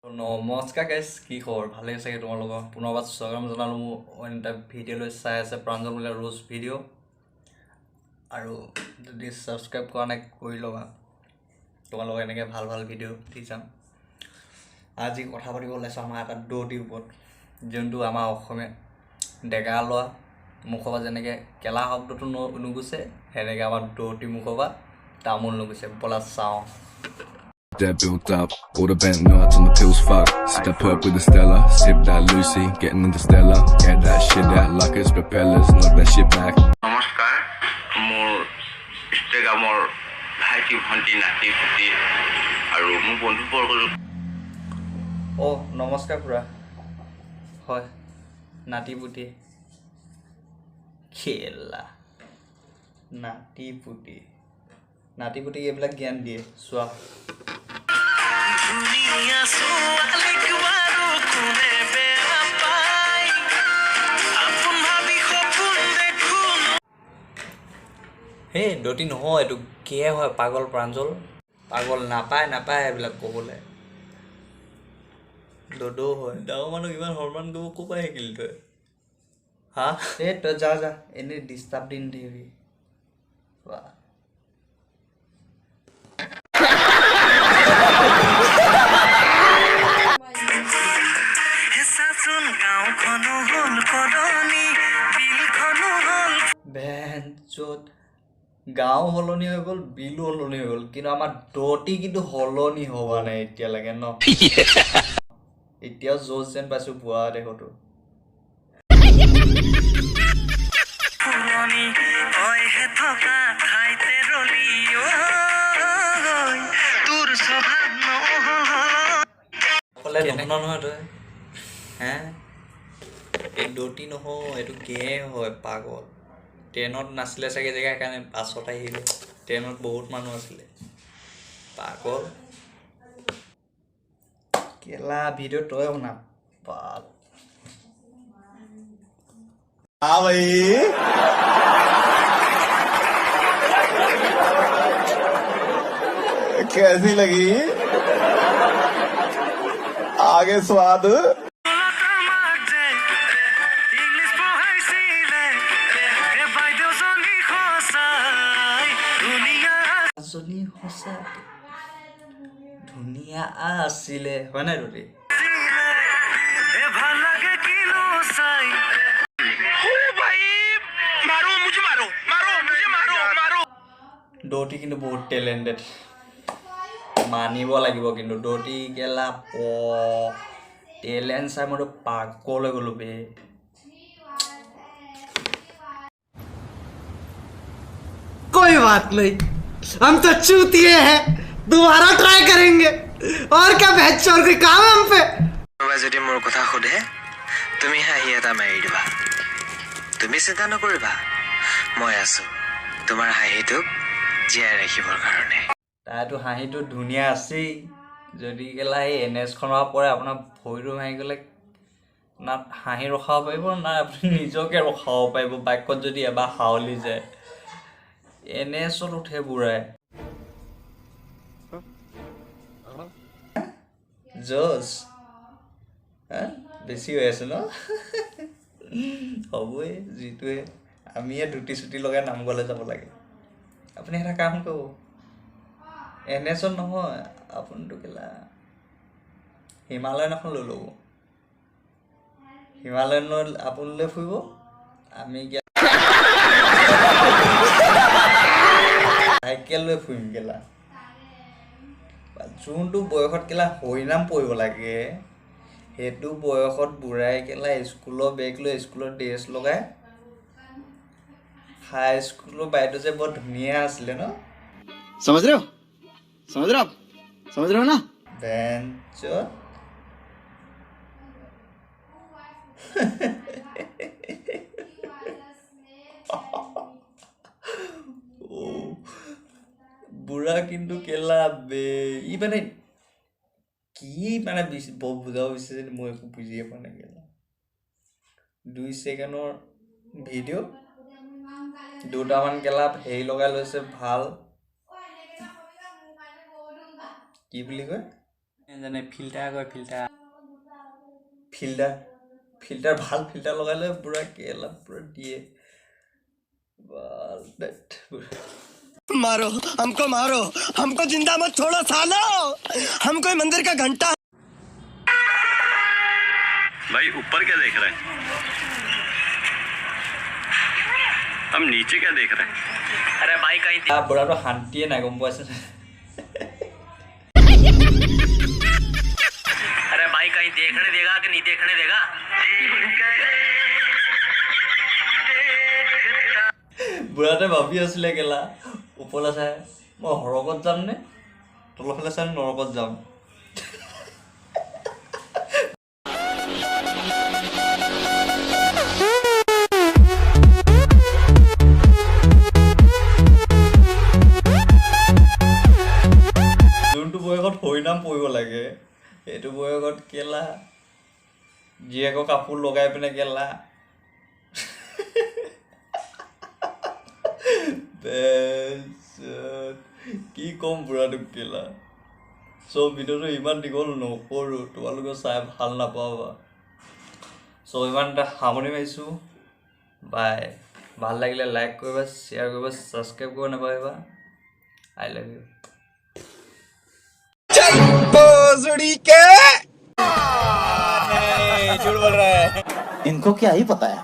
নমস্কাৰ গাইজ, কি খবৰ? ভালে চাগে তোমালোকৰ? পুনৰবাৰ স্বাগতম জনালোঁ মোৰ অইন এটা ভিডিঅ'লৈ। চাই আছে প্ৰাঞ্জল বোলে ৰোজ ভিডিঅ'। আৰু যদি ছাবস্ক্ৰাইব কৰা নাই কৰি ল'বা, তোমালোকক এনেকৈ ভাল ভাল ভিডিঅ' দি যাম। আজি কথা পাতিব ওলাইছোঁ আমাৰ এটা দৌতিৰ ওপৰত, যোনটো আমাৰ অসমীয়া ডেকা লোৱা মুখৰ পৰা যেনেকৈ কেলা শব্দটো নুগুচে, সেনেকৈ আমাৰ দৌতিৰ মুখৰ পৰা তামোল নুগুচে। ব'লা চাওঁ। That built up, all the bent nuts on the pills fuck. Sip that perk with the Stella, sip that Lucy, getting interstellar. Get that shit that like it's propellers, knock that shit back. নমস্কাৰ, মোৰ ইনষ্টাগ্ৰামৰ ভাইটি ভণ্টি নাতি পুতি আৰু মোৰ বন্ধুবৰ্গৰ। নমস্কাৰ খুৰা। হয়, নাতি পুতি খেলা নাতি পুতি এইবিলাক জ্ঞান দিয়ে। চোৱা, হেই দতি নহয়, এইটো কিয়ে হয়? পাগল প্ৰাঞ্জল, পাগল নাপায় এইবিলাক ক'বলৈ। দদৌ হয়। ডাঙৰ মানুহ ইমান সন্মান কৰিব ক'ৰ পৰা শিকিলি তই? হা? এই তই যা এনেই ডিষ্টাৰ্ব দি নিদিবি। গাঁও সলনি হৈ গ'ল, বিলো সলনি হৈ গ'ল, কিন্তু আমাৰ দতি কিন্তু সলনি হোৱা নাই এতিয়ালৈকে ন। এতিয়াও জোচ যেন পাইছো বুঢ়া দেহতো। নহয় তই হে, এই দতি নহয়, এইটো গেয়ে হয়। পাগল ট্ৰেইনত নাছিলে চাগে জেগা, সেইকাৰণে বাছত আহিলে। ট্ৰেইনত বহুত মানুহ আছিলে। পাগল কেলা ভিডিঅ' তই বনা পাল। कैसी लगी? आगे स्वाद। ধুনীয়া আছিলে, হয় নাই দতি? দতি কিন্তু বহুত টেলেণ্টেড, মানিব লাগিব। কিন্তু দতি গেলা টেলেণ্ট চাই মইতো পাগল হৈ গ'লো বে। कोई बात नहीं, हम तो चूतिए हैं, दोबारा ट्राई करेंगे। और क्या बहस और कोई काम है हम पे? যদি মোৰ কথা সোধে, তুমি হাঁহি এটা মাৰি দিবা। তুমি চিন্তা নকৰিবা, মই আছো তোমাৰ হাঁহিটোক জীয়াই ৰাখিবৰ কাৰণে। তাইতো হাঁহিটো ধুনীয়া আছেই, যদি গেলা এই NS-খনৰ পৰে আপোনাৰ ভৰিটো ভাঙি গ'লে না হাঁহি ৰখাব পাৰিব, না আপুনি নিজকে ৰখাব পাৰিব। বাইকত যদি এবাৰ হাওলি যায়, NS-ত উঠে বুঢ়াই। জজ বেছি হৈ আছে ন? হ'বই যিটোৱে। আমিয়ে ধুতি চুটি লগাই নামঘৰলৈ যাব লাগে। আপুনি এটা কাম কৰিব, NS-ত নহয়, আপুনিতো কেলা হিমালয়ন এখন লৈ ল'ব। হিমালয়ন লৈ আপোনালৈ ফুৰিব, আমি চাইকেল লৈ ফুৰিম কেলা। যোনটো বয়সত কেলা হৰিনাম পঢ়িব লাগে, সেইটো বয়সত বুঢ়াই কেলা স্কুলৰ বেগ লৈ, স্কুলৰ ড্ৰেছ লগাই। হাই স্কুলৰ বাইদেউ যে বৰ ধুনীয়া আছিলে ন? समझ रहे हो ना? বেঞ্চত বুঢ়া কিন্তু কেলা বে। ই মানে কি মানে বুজাব বিচাৰিছে মই একো বুজিয়ে পোৱা নাই কেলা। 2 ছেকেণ্ডৰ ভিডিঅ', দুটামান কেলা হেৰি লগাই লৈছে ভাল। কি বুলি কয়? জানে ফিল্টাৰ কয় ফিল্টাৰ ভাল ফিল্টাৰ লগাই লৈ পুৰা কেলা পুৰা দিয়ে मारो हमको जिंदा मत छोड़ो सालो हम कोई मंदिर का घंटा भाई ऊपर क्या देख रहे हैं हम नीचे क्या देख रहे हैं अरे भाई कहीं বুঢ়াটো শান্তিয়ে নাই গম পাইছে अरे भाई कहीं देखने देगा कि नहीं देखने देगा বুঢ়াটোৱে ভাবি আছিলে কেলা ওপৰলৈ চাই মই সৰগত যাম নে তলৰফালে চাই নৰকত যাম যোনটো বয়সত হৰিনাম পঢ়িব লাগে এইটো বয়সত কেলা জীয়েকৰ কাপোৰ লগাই পিনে কেলা কি কম বুঢ়াটোক কেলা চ' ভিডিঅ'টো ইমান দীঘল নকৰোঁ তোমালোকে চাই ভাল নাপাবা চ' ইমান এটা সামৰণি মাৰিছোঁ বাই ভাল লাগিলে লাইক কৰিবা শ্বেয়াৰ কৰিবা ছাবস্ক্ৰাইব কৰিব নাপাহৰিবা আই লাভ ইউ इनको क्या ही पता है